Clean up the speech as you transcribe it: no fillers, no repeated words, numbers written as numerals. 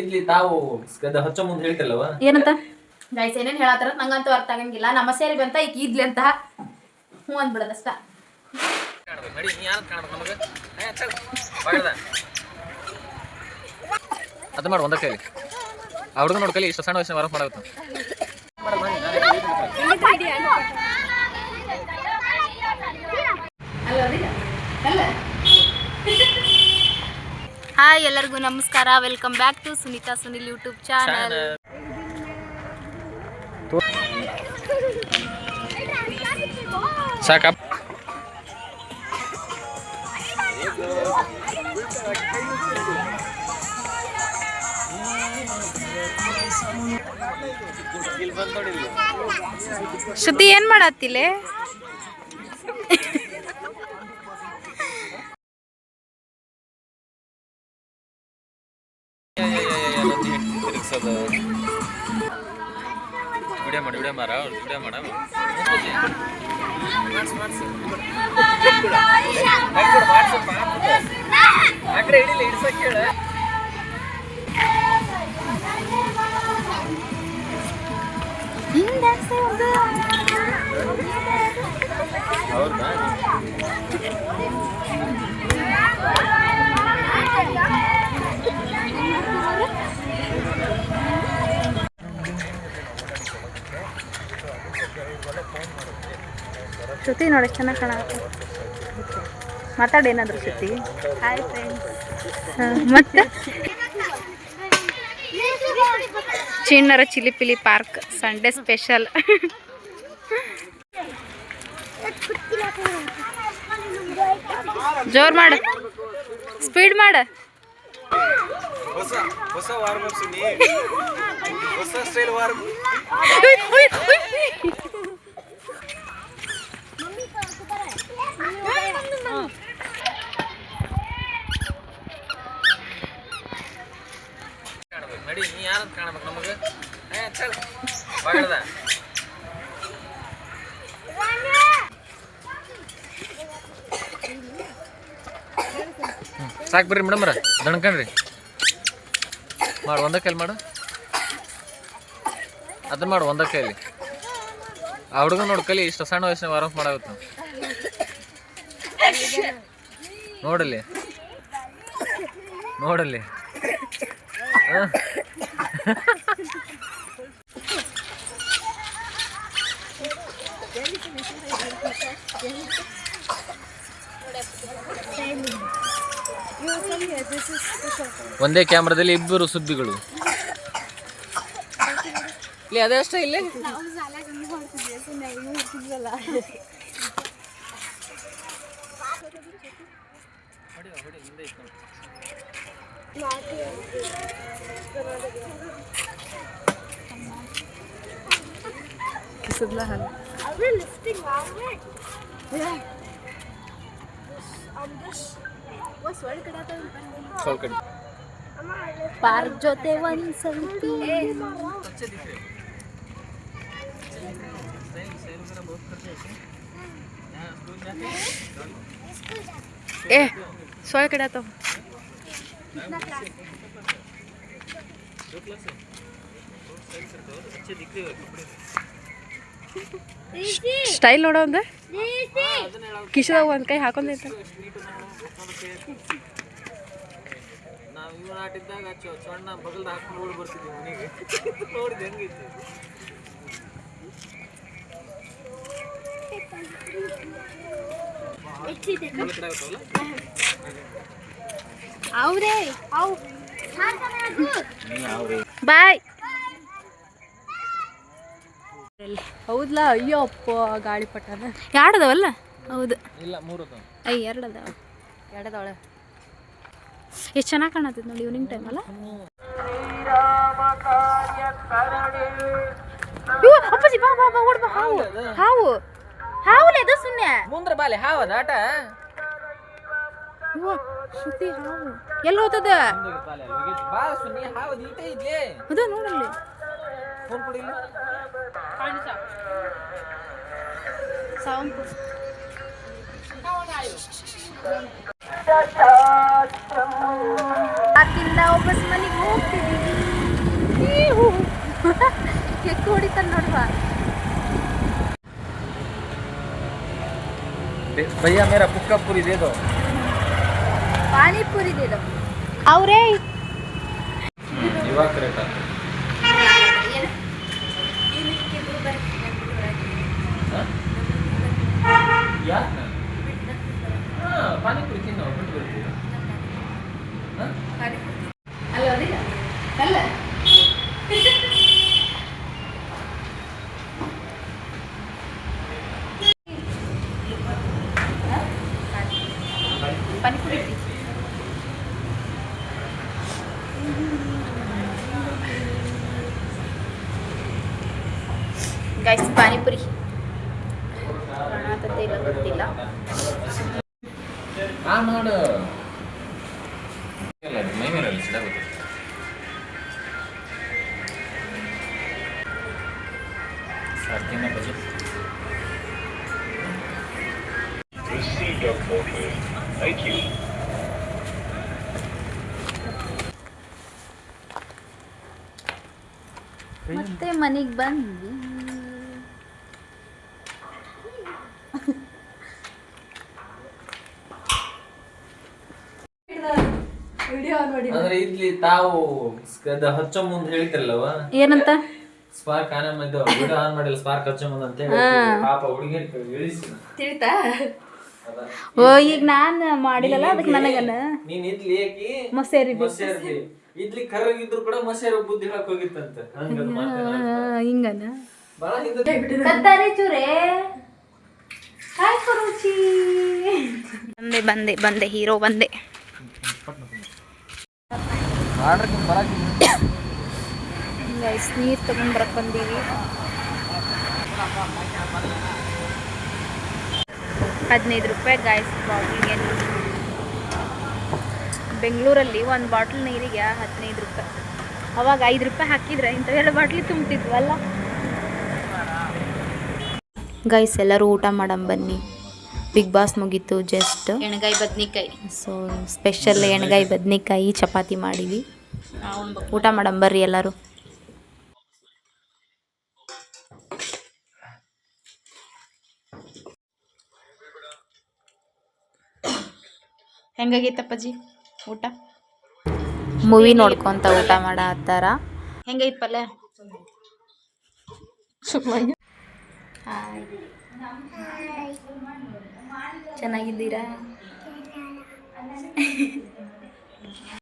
ಇಲ್ಲಿ ತಾವು ಹಚ್ಚೋ ಮುಂದೆ ಹೇಳ್ತಿಲ್ಲವ ಏನಂತ ಗೈಸ್ ಏನೇನ್ ಹೇಳತ್ತಾರ ನಂಗಂತೂ ಅರ್ಥ ಆಗಂಗಿಲ್ಲ. ನಮ್ಮ ಸೇರಿ ಬಂತ ಈಗ ಇದ್ಲಿ ಅಂತ ಹ್ಞೂ ಅಂದ್ಬಿಡದಷ್ಟ. ಅದು ಮಾಡಿ ಒಂದ ಕೈಲಿ ಆ ಹುಡುಗ ನೋಡ್ಕಲಿ ಇಷ್ಟು ಸಣ್ಣ ವಯಸ್ಸಿನ ವರಫ್ ಮಾಡಾಗುತ್ತೆ. ಹಾಯ್ ಎಲ್ಲರಿಗೂ ನಮಸ್ಕಾರ, welcome back to Sunita Sunil YouTube channel. ಸಾಕ ಶ್ರುತಿ ಏನ್ ಮಾಡತ್ತಿಲ್ಲ? ವಿಡಿಯೋ ಮಾಡಿ ವಿಡಿಯೋ ಮಾಡ ವಿಡಿಯೋ ಮಾಡ ಹೌದಾ? ಶ್ರುತಿ ನೋಡಿ ಚೆನ್ನಾಗಿ ಕಾಣತ್ತೆ. ಮಾತಾಡೇನಾದ್ರು ಶ್ರುತಿ? Hi friends. ಮತ್ತೆ ಚಿಣ್ಣರ ಚಿಲಿಪಿಲಿ ಪಾರ್ಕ್ ಸಂಡೇ ಸ್ಪೆಷಲ್. ಜೋರ್ ಮಾಡು, ಸ್ಪೀಡ್ ಮಾಡು. ಹೊಸ ವಾರ್ಮ್ ಅಪ್ ಸುನಿ, ಹೊಸ ಸ್ಟೈಲ್ ವಾರ್ಮ್. ನಡಿ, ನೀ ಯಾರಂತ ಕಾಣಬೇಕು ನಮಗೆ? ಚಲ್ ಬಾಗದ ಸಾಕು ಬರ್ರಿ ಮೇಡಮ್ರ, ದಣ್ಕಣ್ರಿ ಮಾಡು. ಒಂದ ಕೈಲಿ ಮಾಡು, ಅದನ್ನ ಮಾಡು ಒಂದ ಕೈಲಿ. ಆ ಹುಡುಗ ನೋಡ್ಕಲಿ ಇಷ್ಟು ಸಣ್ಣ ವಯಸ್ಸಿನ ವಾರಫ್ ಮಾಡಾಗುತ್ತೆ. ನೋಡಲ್ಲಿ ನೋಡಲ್ಲಿ ಒಂದೇ ಕ್ಯಾಮ್ರಾದಲ್ಲಿ ಇಬ್ಬರು ಸುದ್ದಿಗಳು. ಇಲ್ಲಿ ಅದೇ ಅಷ್ಟೇ. ಇಲ್ಲಿ ಪಾರ್ಕ್ ಜೊತೆ ಒಂದ್ ಸೆಲ್ಫಿ. ಏ ಸೊಳ್ಳೆ ಕಡೆ ಆತ. ಸ್ಟೈಲ್ ನೋಡೋ ಒಂದು ಕಿಶದಾಗ ಒಂದ್ ಕೈ ಹಾಕೊಂಡೈತ. ನಾವು ಇವ್ ನಾಟಿದ್ದಾಗ ಚೊಣ್ಣ ಬಗಲ್ದ ಹಾಕೊಂಡು ಓಡಿ ಬರ್ತಿದ್ವಿ ಮನೆಗೆ. ನೋಡಿದ್ ಹೆಂಗೈತಿ? ಬಾಯ್. ಹೌದಲ್ಲ? ಅಯ್ಯೋ ಅಪ್ಪ ಗಾಳಿ ಪಟ್ಟಾನ. ಎರಡದವಲ್ಲ? ಹೌದು. ಇಲ್ಲ, ಮೂರು ಎರಡದಾವ. ಎರಡದವಳ ಎಷ್ಟು ಚೆನ್ನಾಗಿ ಕಾಣತ್ತದ ನೋಡಿ ಈವ್ನಿಂಗ್ ಟೈಮ್ ಅಲ್ಲ. ಅಪ್ಪಾಜಿ ಬಾ ಬಾ ಬಾ ಓಡ್ ಬಾ. ಹಾವು ಹಾವು ಹಾವುಲೆ ಅದು ಸುನ್ನೆ ಮುಂದ್ರ ಬಾಲೆ ಹಾವದ ಆಟ. ಶ್ರುತಿ ಹಾವು ಎಲ್ಲಿ ಹೋತದ? ಬಾ ಸುನಿ, ಹಾವದ ಈಟೆ ಇದ್ಲೇ ಅದ ನೋಡಲ್ಲಿ. ಫೋನ್ ಕೊಡಿ. ಸೌಂಡ್ ಪಾರ್ಕಿಂದ ವಾಪಸ್ ಮನೆಗೆ ಹೋಗ್ತಿದ್ದೀವಿ. ಕೆಕ್ ಹೊಡಿತಾನೆ ನೋಡುವ. भैया मेरा पुक्का पूरी दे दो. ಪಾನಿಪುರಿ दे दो. ಅವರೇ ಇವಾಗ ಕರೆಕ್ಟ್ ಯಾಕೆ ಪಾನಿಪುರಿ ತಿನ್ನೋ ಬಿಟ್ಟು ಬರ್ತೀರಾ? ಅಲ್ಲ ಅದಿಲ್ಲ ಅಲ್ಲ ಪಾನಿಪುರಿ ಗೈಸ್ ಪಾನಿಪುರಿ ಕಾಣತತೆ ಇಲ್ಲ ಗೊತ್ತಿಲ್ಲ. ಮಾಡು ಮೈ ಮೇಲೆ ಸಿಡಾಗುತ್ತೆ. ಸಾಕಿನ ಬಜೆ Receipt of photos. Thank you. ಮತ್ತೆ ಮನೆಗೆ ಬಂದ್ವಿ. ಅಂದ್ರೆ ಇಲ್ಲಿ ತಾವು ಹಚ್ಚೋ ಮುಂದೆ ಹೇಳ್ತಿರಲ್ಲವ ಏನಂತ ಸ್ಪಾರ್ಕ್ ಆನ್ ಮಾಡಿದ್ದು ವಿಡಿಯೋ ಆನ್ ಮಾಡಿಲ್ಲ ಸ್ಪಾರ್ಕ್ ಹಚ್ಚೋ ಮುಂದೆ ಅಂತ ಹೇಳಿ ಪಾಪ ಹುಡುಗಿ ಇಳಿಸಿ ತಿಳಿತಾ. ಓ ಈಗ ನಾನು ಮಾಡಿಲ್ಲಲ್ಲ ಅದಕ್ಕೆ ನನಗಲ್ಲ ನೀನ್ ಇದ್ಲಿ ಏಕಿ ಮಸೇರಿ ಮಸೇರ್ದಿ ಇದ್ಲಿ ಕರ್ರಾಗಿದ್ರು ಕೂಡ ಮಸೇರ ಬುದ್ಧಿ ಹೇಳಕ್ ಹೋಗಿತ್ತಂತ ಹಿಂಗನ ಬಹಳ ಹಿಂದೆ ಕತ್ತಾರೆ ಚೂರೇ ಹಾಯ್ ಕರುಚಿ. ಬಂದೆ ಬಂದೆ ಬಂದೆ ಹೀರೋ ಬಂದೆ. ಗೈಸ್ ನೀರು ತಗೊಂಡ್ ಬರಕ್ ಬಂದೀವಿ. 15 ರೂಪಾಯಿ ಗೈಸ್ ಬಾಟ್ಲಿಗೆ. ಬೆಂಗಳೂರಲ್ಲಿ ಒಂದು ಬಾಟ್ಲ್ ನೀರಿಗೆ 15 ರೂಪಾಯಿ. ಅವಾಗ 5 ರೂಪಾಯಿ ಹಾಕಿದ್ರೆ ಇಂಥವೆಲ್ಲ ಬಾಟ್ಲಿ ತುಂಬ್ತಿದ್ವಲ್ಲ. ಗೈಸ್ ಎಲ್ಲರೂ ಊಟ ಮಾಡಮ್ ಬನ್ನಿ. ಬಿಗ್ ಬಾಸ್ ಮುಗೀತು ಜಸ್ಟ್. ಎಣ್ಗಾಯಿ ಬದ್ನಿಕಾಯಿ. ಸೊ ಸ್ಪೆಷಲ್ ಎಣ್ಗಾಯಿ ಬದ್ನಿಕಾಯಿ ಚಪಾತಿ ಮಾಡಿವಿ. ಊಟ ಮಾಡಮ್ ಬರ್ರಿ ಎಲ್ಲರೂ. ಹೆಂಗಾಗೈತಪ್ಪಾಜಿ ಊಟ? ಮೂವಿ ನೋಡ್ಕೊಂತ ಊಟ ಮಾಡತ್ತಾರ. ಹೆಂಗೈತ್ ಪಲ್ಯ? ಹಾಯ್ ಚೆನ್ನಾಗಿದ್ದೀರಾ?